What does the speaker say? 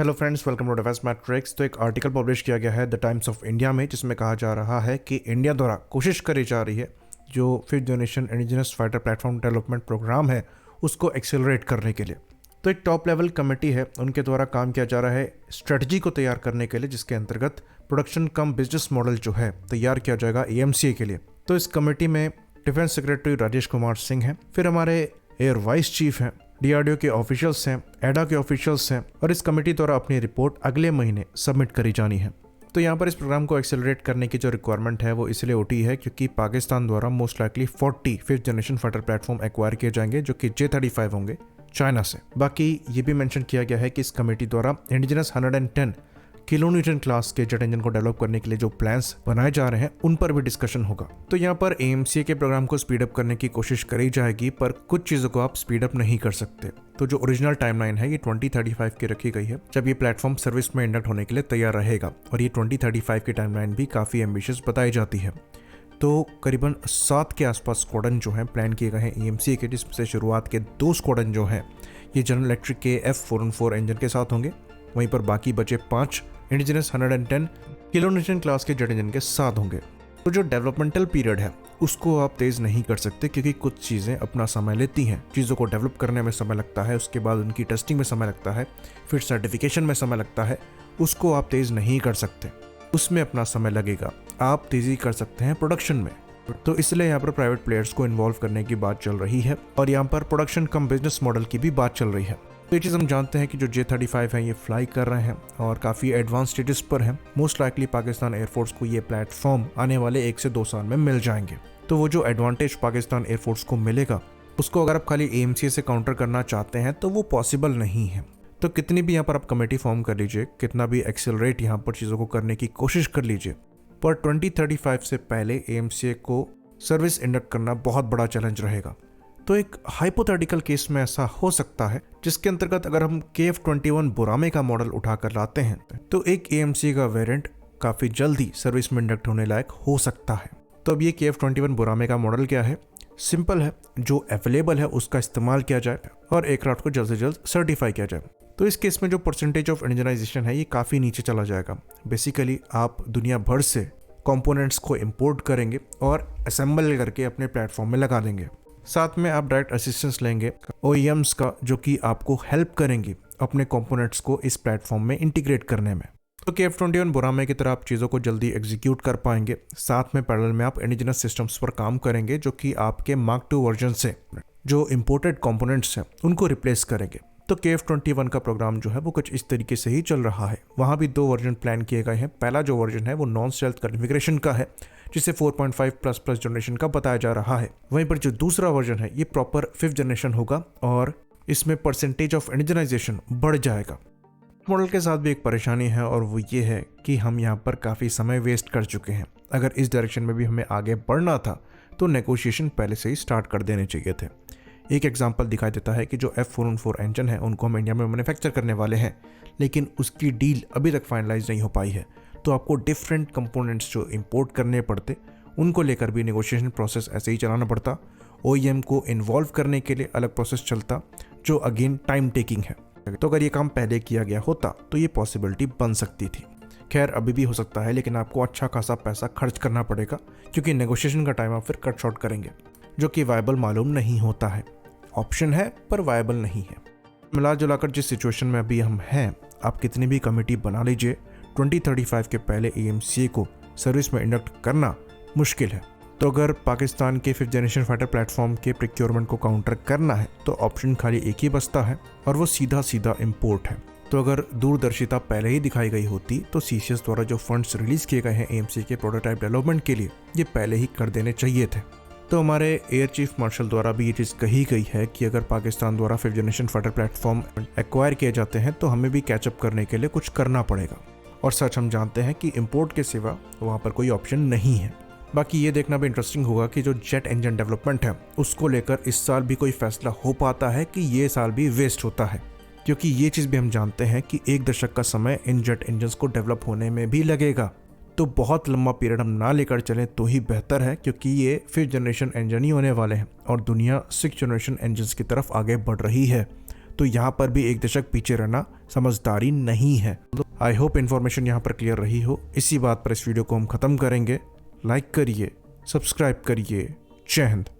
Hello friends, welcome to defence matrix. तो एक article publish किया गया है द टाइम्स ऑफ इंडिया में, जिसमें कहा जा रहा है कि इंडिया द्वारा कोशिश करी जा रही है जो fifth generation indigenous fighter platform development programme है उसको एक्सेलरेट करने के लिए। तो एक टॉप लेवल कमेटी है, उनके द्वारा काम किया जा रहा है स्ट्रेटजी को तैयार करने के लिए, जिसके अंतर्गत प्रोडक्शन कम बिजनेस मॉडल जो है तैयार किया जाएगा एएमसीए के लिए। तो इस कमेटी में डिफेंस सेक्रेटरी राजेश कुमार सिंह हैं, फिर हमारे एयर वाइस चीफ हैं, डीआरडीओ के ऑफिशियल्स हैं, एडा के ऑफिशियल्स हैं, और इस कमेटी द्वारा अपनी रिपोर्ट अगले महीने सबमिट करी जानी है। तो यहाँ पर इस प्रोग्राम को एक्सेलरेट करने की जो रिक्वायरमेंट है वो इसलिए उठी है क्योंकि पाकिस्तान द्वारा most likely 40 fifth generation fighter platform acquire किए जाएंगे, जो कि J-35 होंगे चाइना से। बाकी ये भी मेंशन किया गया है कि इस कमेटी द्वारा इंडिजिनस 110 किलोन्यूटन क्लास के जेट इंजन को डेवलप करने के लिए जो प्लान्स बनाए जा रहे हैं उन पर भी डिस्कशन होगा। तो यहाँ पर एएमसीए के प्रोग्राम को स्पीड अप करने की कोशिश करी जाएगी, पर कुछ चीज़ों को आप स्पीड अप नहीं कर सकते। तो जो ओरिजिनल टाइमलाइन है ये 2035 की रखी गई है, जब ये प्लेटफॉर्म सर्विस में इंडक्ट होने के लिए तैयार रहेगा, और ये 2035 की टाइमलाइन भी काफ़ी एम्बिशियस बताई जाती है। तो करीबन 7 के आसपास स्क्वाड्रन जो हैं प्लान किए गए हैं एएमसीए के, जिसमें से शुरुआत के 2 स्क्वाड्रन जो हैं ये जनरल इलेक्ट्रिक के F414 इंजन के साथ होंगे, वहीं पर बाकी बचे 5 इंडिजिनस 110 किलोन्यूटन क्लास के जेट इंजन के साथ होंगे। तो जो डेवलपमेंटल पीरियड है उसको आप तेज़ नहीं कर सकते, क्योंकि कुछ चीज़ें अपना समय लेती हैं। चीज़ों को डेवलप करने में समय लगता है, उसके बाद उनकी टेस्टिंग में समय लगता है, फिर सर्टिफिकेशन में समय लगता है। उसको आप तेज़ नहीं कर सकते, उसमें अपना समय लगेगा। आप तेज़ी कर सकते हैं प्रोडक्शन में। तो इसलिए यहाँ पर प्राइवेट प्लेयर्स को इन्वॉल्व करने की बात चल रही है, और यहाँ पर प्रोडक्शन कम बिजनेस मॉडल की भी बात चल रही है। तो ये चीज़ हम जानते हैं कि जो J-35 है ये फ्लाई कर रहे हैं और काफ़ी एडवांस स्टेटस पर हैं। मोस्ट लाइकली पाकिस्तान एयरफोर्स को ये प्लेटफॉर्म आने वाले 1 से 2 साल में मिल जाएंगे। तो वो जो एडवांटेज पाकिस्तान एयरफोर्स को मिलेगा उसको अगर आप खाली एएमसीए से काउंटर करना चाहते हैं तो वो पॉसिबल नहीं है। तो कितनी भी यहाँ पर आप कमेटी फॉर्म कर लीजिए, कितना भी एक्सेलरेट यहाँ पर चीज़ों को करने की कोशिश कर लीजिए, पर 2035 से पहले एएमसीए को सर्विस इंडक्ट करना बहुत बड़ा चैलेंज रहेगा। तो एक हाइपोथेटिकल केस में ऐसा हो सकता है जिसके अंतर्गत अगर हम KF-21 बुरामे का मॉडल उठाकर लाते हैं तो एक एएमसीए का वेरिएंट काफ़ी जल्दी सर्विस में इंडक्ट होने लायक हो सकता है। तो अब ये KF-21 बुरामे का मॉडल क्या है? सिंपल है, जो अवेलेबल है उसका इस्तेमाल किया जाए और एयरक्राफ्ट को जल्द से जल्द सर्टिफाई किया जाए। तो इस केस में जो परसेंटेज ऑफ इंडिजनाइजेशन है ये काफ़ी नीचे चला जाएगा। बेसिकली आप दुनिया भर से कंपोनेंट्स को इंपोर्ट करेंगे और असेंबल करके अपने प्लेटफॉर्म में लगा देंगे। साथ में आप डायरेक्ट असिस्टेंस लेंगे OEMs का, जो कि आपको हेल्प करेंगे अपने कंपोनेंट्स को इस प्लेटफॉर्म में इंटीग्रेट करने में। तो KF-21 बुरामे की तरह आप चीज़ों को जल्दी एग्जीक्यूट कर पाएंगे। साथ में पैरेलल में आप इंडिजिनस सिस्टम्स पर काम करेंगे, जो कि आपके Mark II वर्जन से जो इंपोर्टेड कंपोनेंट्स हैं उनको रिप्लेस करेंगे। तो KF-21 का प्रोग्राम जो है वो कुछ इस तरीके से ही चल रहा है। वहाँ भी 2 वर्जन प्लान किए गए हैं। पहला जो वर्जन है वो नॉन स्टेल्थ कॉन्फ़िगरेशन का है, जिसे 4.5++ जनरेशन का बताया जा रहा है। वहीं पर जो दूसरा वर्जन है ये प्रॉपर 5th जनरेशन होगा, और इसमें परसेंटेज ऑफ इंडिजनाइजेशन बढ़ जाएगा। मॉडल के साथ भी एक परेशानी है, और वो ये है कि हम यहाँ पर काफ़ी समय वेस्ट कर चुके हैं। अगर इस डायरेक्शन में भी हमें आगे बढ़ना था तो नेगोशिएशन पहले से ही स्टार्ट कर देने चाहिए थे। एक एग्जांपल दिखाई देता है कि जो F414 इंजन है उनको हम इंडिया में मैन्युफैक्चर करने वाले हैं, लेकिन उसकी डील अभी तक फाइनलाइज नहीं हो पाई है। तो आपको डिफरेंट कंपोनेंट्स जो इंपोर्ट करने पड़ते उनको लेकर भी नेगोशिएशन प्रोसेस ऐसे ही चलाना पड़ता। OEM को इन्वॉल्व करने के लिए अलग प्रोसेस चलता, जो अगेन टाइम टेकिंग है। तो अगर ये काम पहले किया गया होता तो ये पॉसिबिलिटी बन सकती थी। खैर अभी भी हो सकता है, लेकिन आपको अच्छा खासा पैसा खर्च करना पड़ेगा, क्योंकि नेगोशिएशन का टाइम आप फिर कट शॉर्ट करेंगे, जो कि वायबल मालूम नहीं होता है। ऑप्शन है पर वायबल नहीं है। मिला जुलाकर जिस सिचुएशन में अभी हम हैं, आप कितनी भी कमेटी बना लीजिए, 2035 के पहले एएमसीए को सर्विस में इंडक्ट करना मुश्किल है। तो अगर पाकिस्तान के 5th जनरेशन फाइटर प्लेटफॉर्म के प्रिक्योरमेंट को काउंटर करना है तो ऑप्शन खाली एक ही बचता है, और वो सीधा सीधा इंपोर्ट है। तो अगर दूरदर्शिता पहले ही दिखाई गई होती तो CCS द्वारा जो फंड्स रिलीज किए गए हैं एएमसीए के प्रोटोटाइप डेवलपमेंट के लिए, ये पहले ही कर देने चाहिए थे। तो हमारे एयर चीफ मार्शल द्वारा भी ये चीज़ कही गई है कि अगर पाकिस्तान द्वारा 5th generation fighter platform acquire किए जाते हैं तो हमें भी कैचअप करने के लिए कुछ करना पड़ेगा। और सच हम जानते हैं कि इंपोर्ट के सिवा वहाँ पर कोई ऑप्शन नहीं है। बाकी ये देखना भी इंटरेस्टिंग होगा कि जो जेट इंजन डेवलपमेंट है उसको लेकर इस साल भी कोई फैसला हो पाता है कि ये साल भी वेस्ट होता है, क्योंकि ये चीज़ भी हम जानते हैं कि 1 दशक का समय इन जेट इंजन्स को डेवलप होने में भी लगेगा। तो बहुत लंबा पीरियड हम ना लेकर चलें तो ही बेहतर है, क्योंकि ये 5th जनरेशन इंजन ही होने वाले हैं और दुनिया 6th जनरेशन इंजन्स की तरफ आगे बढ़ रही है। तो यहाँ पर भी एक दशक पीछे रहना समझदारी नहीं है। आई होप इन्फॉर्मेशन यहाँ पर क्लियर रही हो। इसी बात पर इस वीडियो को हम खत्म करेंगे। लाइक करिए, सब्सक्राइब करिए। जय हिंद।